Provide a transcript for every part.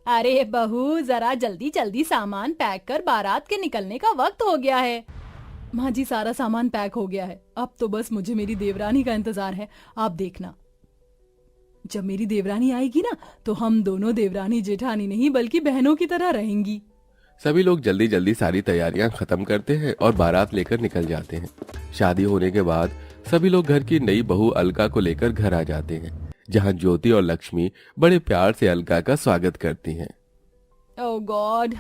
अरे बहू, जरा जल्दी जल्दी सामान पैक कर, बारात के निकलने का वक्त हो गया है। माँ जी, सारा सामान पैक हो गया है। अब तो बस मुझे मेरी देवरानी का इंतजार है। आप देखना, जब मेरी देवरानी आएगी ना, तो हम दोनों देवरानी जेठानी नहीं बल्कि बहनों की तरह रहेंगी। सभी लोग जल्दी जल्दी सारी तैयारियां खत्म करते हैं और बारात लेकर निकल जाते हैं। शादी होने के बाद सभी लोग घर की नई बहू अलका को लेकर घर आ जाते हैं, जहां ज्योति और लक्ष्मी बड़े प्यार से अलका का स्वागत करती हैं। ओह गॉड,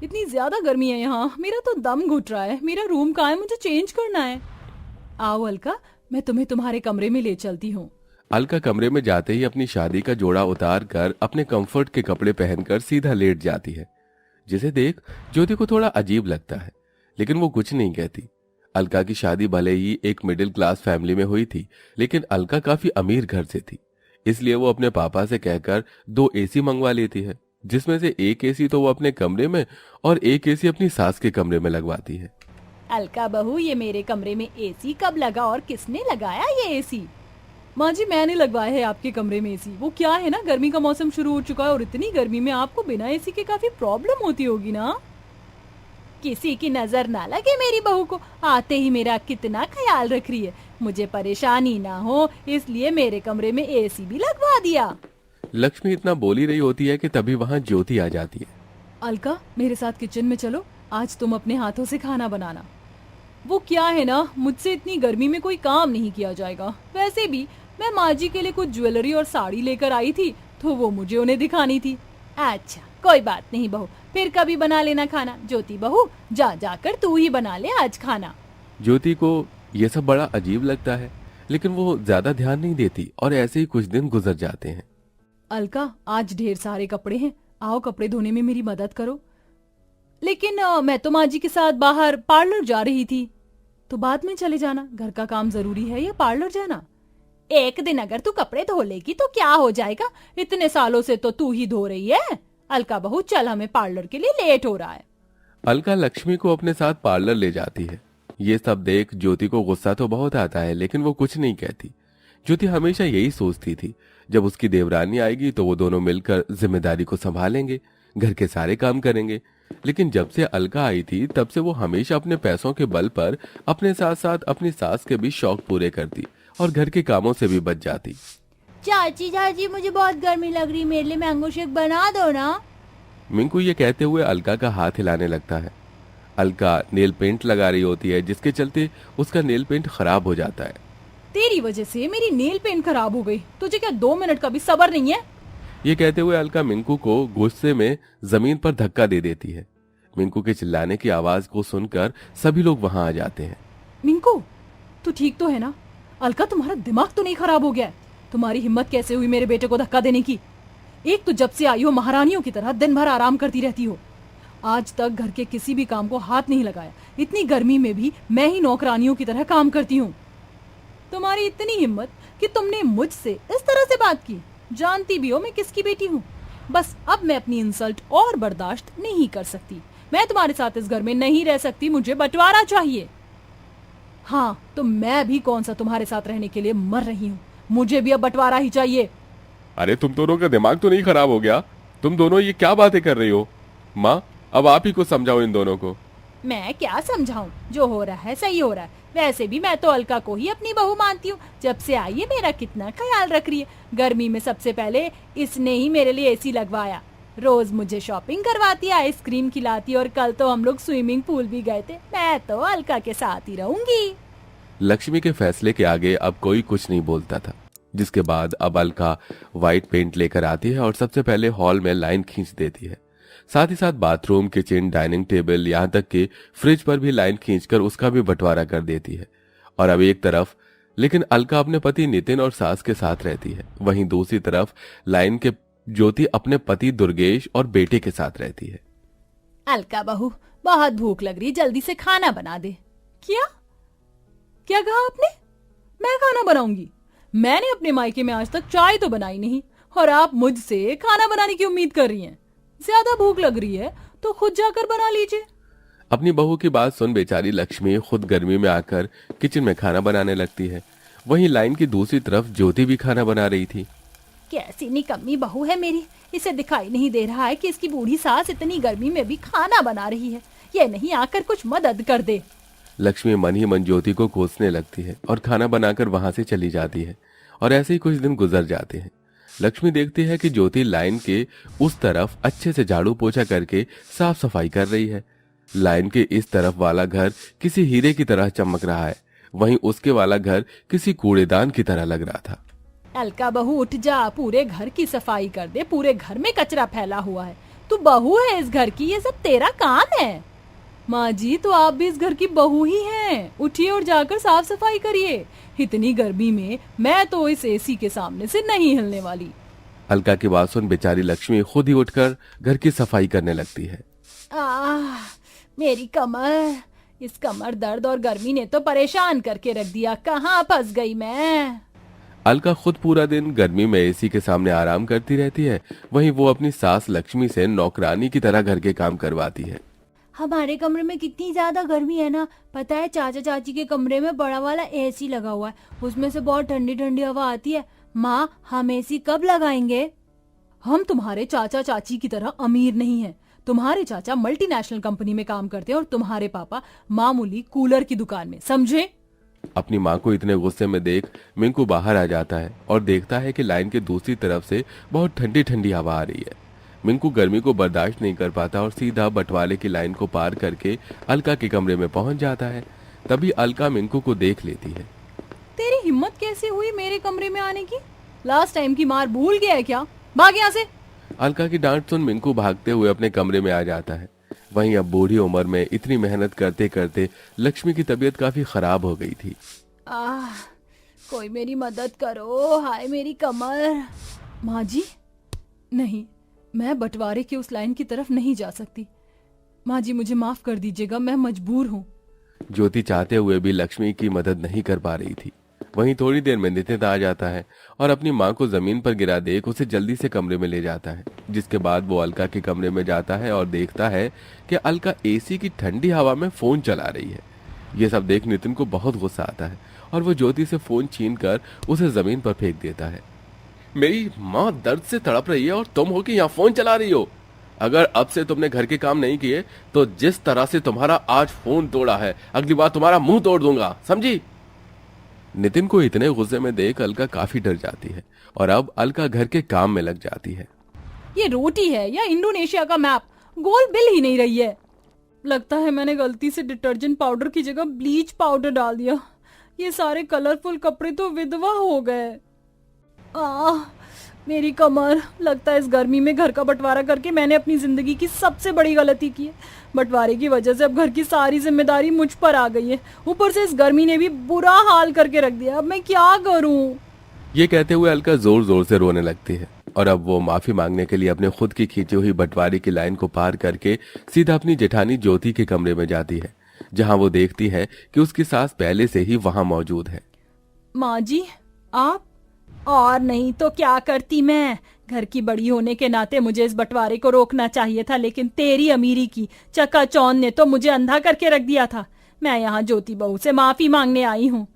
इतनी ज्यादा गर्मी है यहाँ, मेरा तो दम घुट रहा है। मेरा रूम कहाँ है? मुझे चेंज करना है। आओ अलका, मैं तुम्हें तुम्हारे कमरे में ले चलती हूँ। अलका कमरे में जाते ही अपनी शादी का जोड़ा उतार कर अपने कंफर्ट के कपड़े पहनकर सीधा लेट जाती है, जिसे देख ज्योति को थोड़ा अजीब लगता है, लेकिन वो कुछ नहीं कहती। अलका की शादी भले ही एक मिडिल क्लास फैमिली में हुई थी, लेकिन अलका काफी अमीर घर से थी, इसलिए वो अपने पापा से कहकर 2 एसी मंगवा लेती है, जिसमें से एक एसी तो वो अपने कमरे में और एक एसी अपनी सास के कमरे में लगवाती है। अलका बहू, ये मेरे कमरे में एसी कब लगा और किसने लगाया ये एसी? माँ जी, मैंने लगवाया है आपके कमरे में एसी। वो क्या है ना, गर्मी का मौसम शुरू हो चुका है और इतनी गर्मी में आपको बिना एसी के काफी प्रॉब्लम होती होगी ना। किसी की नजर ना लगे मेरी बहू को, आते ही मेरा कितना ख्याल रख रही है। मुझे परेशानी ना हो इसलिए मेरे कमरे में एसी भी लगवा दिया। लक्ष्मी इतना बोल ही रही होती है कि तभी वहां ज्योति आ जाती है। अलका, मेरे साथ किचन में चलो, आज तुम अपने हाथों से खाना बनाना। वो क्या है ना, मुझसे इतनी गर्मी में कोई काम नहीं किया जाएगा। वैसे भी मैं माँ जी के लिए कुछ ज्वेलरी और साड़ी लेकर आई थी, तो वो मुझे उन्हें दिखानी थी। अच्छा, कोई बात नहीं बहू, फिर कभी बना लेना खाना। ज्योति बहू, जाकर तू ही बना ले आज खाना। ज्योति को यह सब बड़ा अजीब लगता है, लेकिन वो ज्यादा ध्यान नहीं देती और ऐसे ही कुछ दिन गुजर जाते हैं। अलका, आज ढेर सारे कपड़े हैं, आओ कपड़े धोने में मेरी मदद करो। लेकिन मैं तो माँ जी के साथ बाहर पार्लर जा रही थी। तो बाद में चले जाना, घर का काम जरूरी है या पार्लर जाना? एक दिन अगर तू कपड़े धो लेगी तो क्या हो जाएगा, इतने सालों से तो तू ही धो रही है। अलका बहू, चल, हमें पार्लर के लिए लेट हो रहा है। अलका लक्ष्मी को अपने साथ पार्लर ले जाती है। ये सब देख ज्योति को गुस्सा तो बहुत आता है, लेकिन वो कुछ नहीं कहती। ज्योति हमेशा यही सोचती थी, जब उसकी देवरानी आएगी तो वो दोनों मिलकर जिम्मेदारी को संभालेंगे, घर के सारे काम करेंगे। लेकिन जब से अलका आई थी, तब से वो हमेशा अपने पैसों के बल पर अपने साथ साथ अपनी सास के भी शौक पूरे करती और घर के कामों से भी बच जाती। चाची, मुझे बहुत गर्मी लग रही, मेरे लिए मैंगो शेक बना दो ना। मिंकू ये कहते हुए अलका का हाथ हिलाने लगता है। अलका नेल पेंट लगा रही होती है, जिसके चलते उसका नेल पेंट खराब हो जाता है। तेरी वजह से मेरी नेल पेंट खराब हो गई, तुझे क्या 2 मिनट का भी सब्र नहीं है? ये कहते हुए अलका मिंकू को गुस्से में जमीन पर धक्का दे देती है। मिंकू के चिल्लाने की आवाज को सुनकर सभी लोग वहां आ जाते हैं। मिंकू, तू ठीक तो है ना? अलका, तुम्हारा दिमाग तो नहीं खराब हो गया है? तुम्हारी हिम्मत कैसे हुई मेरे बेटे को धक्का देने की? एक तो जब से आई हो महारानियों की तरह दिन भर आराम करती रहती हो, आज तक घर के किसी भी काम को हाथ नहीं लगाया। इतनी गर्मी में भी मैं ही नौकरानियों की तरह काम करती हूँ। तुम्हारी इतनी हिम्मत कि तुमने मुझसे इस तरह से बात की। जानती भी हो मैं किसकी बेटी हूँ। बस अब मैं अपनी इंसल्ट और बर्दाश्त नहीं कर सकती। मैं तुम्हारे साथ इस घर में नहीं रह सकती, मुझे बंटवारा चाहिए। हाँ, तो मैं भी कौन सा तुम्हारे साथ रहने के लिए मर रही हूँ, मुझे भी अब बंटवारा ही चाहिए। अरे तुम दोनों का दिमाग तो नहीं खराब हो गया? तुम दोनों ये क्या बातें कर रही हो? माँ, अब आप ही को समझाओ इन दोनों को। मैं क्या समझाऊं, जो हो रहा है सही हो रहा है। वैसे भी मैं तो अलका को ही अपनी बहू मानती हूँ। जब से आई है मेरा कितना ख्याल रख रही है। गर्मी में सबसे पहले इसने ही मेरे लिए एसी लगवाया, रोज मुझे शॉपिंग करवाती है, आइसक्रीम खिलाती, और कल तो हम लोग स्विमिंग पूल भी गए थे। मैं तो अलका के साथ ही रहूंगी। लक्ष्मी के फैसले के आगे अब कोई कुछ नहीं बोलता था, जिसके बाद अब अलका व्हाइट पेंट लेकर आती है और सबसे पहले हॉल में लाइन खींच देती है। साथ ही साथ बाथरूम, किचन, डाइनिंग टेबल, यहाँ तक कि फ्रिज पर भी लाइन खींचकर उसका भी बंटवारा कर देती है। और अब एक तरफ लेकिन अलका अपने पति नितिन और सास के साथ रहती है, वहीं दूसरी तरफ लाइन के ज्योति अपने पति दुर्गेश और बेटे के साथ रहती है। अलका बहू, बहुत भूख लग रही, जल्दी से खाना बना दे। क्या क्या कहा आपने? मैं खाना बनाऊंगी? मैंने अपने मायके में आज तक चाय तो बनाई नहीं, और आप मुझसे खाना बनाने की उम्मीद कर रही हैं। ज्यादा भूख लग रही है तो खुद जाकर बना लीजिए। अपनी बहू की बात सुन बेचारी लक्ष्मी खुद गर्मी में आकर किचन में खाना बनाने लगती है। वहीं लाइन की दूसरी तरफ ज्योति भी खाना बना रही थी। कैसी निकम्मी बहू है मेरी, इसे दिखाई नहीं दे रहा है कि इसकी बूढ़ी सास इतनी गर्मी में भी खाना बना रही है। ये नहीं आकर कुछ मदद कर दे। लक्ष्मी मन ही मन ज्योति को कोसने लगती है और खाना बनाकर वहां से चली जाती है। और ऐसे ही कुछ दिन गुजर जाते हैं। लक्ष्मी देखती है कि ज्योति लाइन के उस तरफ अच्छे से झाड़ू पोछा करके साफ सफाई कर रही है। लाइन के इस तरफ वाला घर किसी हीरे की तरह चमक रहा है, वहीं उसके वाला घर किसी कूड़ेदान की तरह लग रहा था। अलका बहू उठ जा, पूरे घर की सफाई कर दे, पूरे घर में कचरा फैला हुआ है। तू बहू है इस घर की, ये सब तेरा काम है। माँ जी, तो आप भी इस घर की बहू ही हैं। उठिए और जाकर साफ सफाई करिए। इतनी गर्मी में मैं तो इस एसी के सामने से नहीं हिलने वाली। अलका की बात सुन बेचारी लक्ष्मी खुद ही उठकर घर की सफाई करने लगती है। मेरी कमर, इस कमर दर्द और गर्मी ने तो परेशान करके रख दिया। कहाँ फंस गई मैं। अलका खुद पूरा दिन गर्मी में एसी के सामने आराम करती रहती है, वहीं वो अपनी सास लक्ष्मी से नौकरानी की तरह घर के काम करवाती है। हमारे कमरे में कितनी ज्यादा गर्मी है ना, पता है चाचा चाची के कमरे में बड़ा वाला एसी लगा हुआ है, उसमें से बहुत ठंडी ठंडी हवा आती है। माँ, हम एसी कब लगाएंगे? हम तुम्हारे चाचा चाची की तरह अमीर नहीं हैं। तुम्हारे चाचा मल्टीनेशनल कंपनी में काम करते हैं और तुम्हारे पापा मामूली कूलर की दुकान में, समझे? अपनी माँ को इतने गुस्से में देख मिंकू बाहर आ जाता है और देखता है कि लाइन के दूसरी तरफ से बहुत ठंडी ठंडी हवा आ रही है। मिंकू गर्मी को बर्दाश्त नहीं कर पाता और सीधा बंटवारे की लाइन को पार करके अलका के कमरे में पहुंच जाता है। तभी अलका मिंकू को देख लेती है। तेरी हिम्मत कैसे हुई मेरे कमरे में आने की? लास्ट टाइम की मार भूल गया है क्या? भाग यहाँ से। अलका की डांट सुन मिंकू भागते हुए अपने कमरे में आ जाता है। वहीं अब बूढ़ी उम्र में इतनी मेहनत करते करते लक्ष्मी की तबीयत काफी खराब हो गई थी। कोई मेरी मदद करो, हाय मेरी कमर। माँ जी, नहीं, मैं बंटवारे की उस लाइन की तरफ नहीं जा सकती। माँ जी, मुझे माफ कर दीजिएगा, मैं मजबूर हूँ। ज्योति चाहते हुए भी लक्ष्मी की मदद नहीं कर पा रही थी। वहीं थोड़ी देर में नितिन आ जाता है और अपनी माँ को जमीन पर गिरा देख उसे जल्दी से कमरे में ले जाता है। जिसके बाद वो अलका के कमरे में जाता है और देखता है कि अलका एसी की ठंडी हवा में फोन चला रही है। ये सब देख नितिन को बहुत गुस्सा आता है और वो ज्योति से फोन छीनकर उसे जमीन पर फेंक देता है। मेरी माँ दर्द से तड़प रही है और तुम हो कि यहाँ फोन चला रही हो। अगर अब से तुमने घर के काम नहीं किए तो जिस तरह से तुम्हारा आज फोन तोड़ा है, अगली बार तुम्हारा मुंह तोड़ दूंगा, समझी? नितिन को इतने गुस्से में देख अलका काफी डर जाती है और अब अलका घर के काम में लग जाती है। ये रोटी है या इंडोनेशिया का मैप? गोल बिल ही नहीं रही है। लगता है मैंने गलती से डिटर्जेंट पाउडर की जगह ब्लीच पाउडर डाल दिया। ये सारे कलरफुल कपड़े तो विधवा हो गए। मेरी कमर, लगता है इस गर्मी में घर का बंटवारा करके मैंने अपनी जिंदगी की सबसे बड़ी गलती की है। बंटवारे की वजह से अब घर की सारी जिम्मेदारी मुझ पर आ गई है। ऊपर से इस गर्मी ने भी बुरा हाल करके रख दिया। अब मैं क्या करूं? ये कहते हुए अलका जोर जोर से रोने लगती है और अब वो माफी मांगने के लिए अपने खुद की खींची हुई बंटवारे की लाइन को पार करके सीधा अपनी जेठानी ज्योति के कमरे में जाती है, जहां वो देखती है कि उसकी सास पहले से ही वहां मौजूद है। माँ जी, आप? और नहीं तो क्या करती मैं? घर की बड़ी होने के नाते मुझे इस बंटवारे को रोकना चाहिए था, लेकिन तेरी अमीरी की चकाचौंध ने तो मुझे अंधा करके रख दिया था। मैं यहाँ ज्योति बहू से माफी मांगने आई हूँ।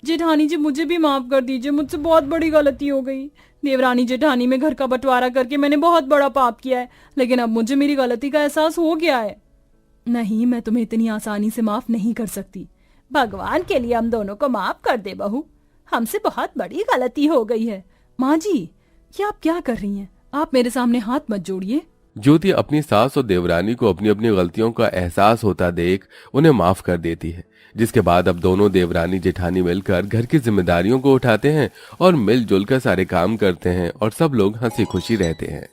जेठानी जी, मुझे भी माफ कर दीजिए, मुझसे बहुत बड़ी गलती हो गई। देवरानी जेठानी में घर का बंटवारा करके मैंने बहुत बड़ा पाप किया है, लेकिन अब मुझे मेरी गलती का एहसास हो गया है। नहीं, मैं तुम्हें इतनी आसानी से माफ नहीं कर सकती। भगवान के लिए हम दोनों को माफ कर दे बहू, हमसे बहुत बड़ी गलती हो गई है। माँ जी, ये आप क्या कर रही हैं? आप मेरे सामने हाथ मत जोड़िए। ज्योति अपनी सास और देवरानी को अपनी अपनी गलतियों का एहसास होता देख उन्हें माफ कर देती है। जिसके बाद अब दोनों देवरानी जेठानी मिलकर घर की जिम्मेदारियों को उठाते हैं और मिलजुल कर सारे काम करते हैं और सब लोग हंसी खुशी रहते हैं।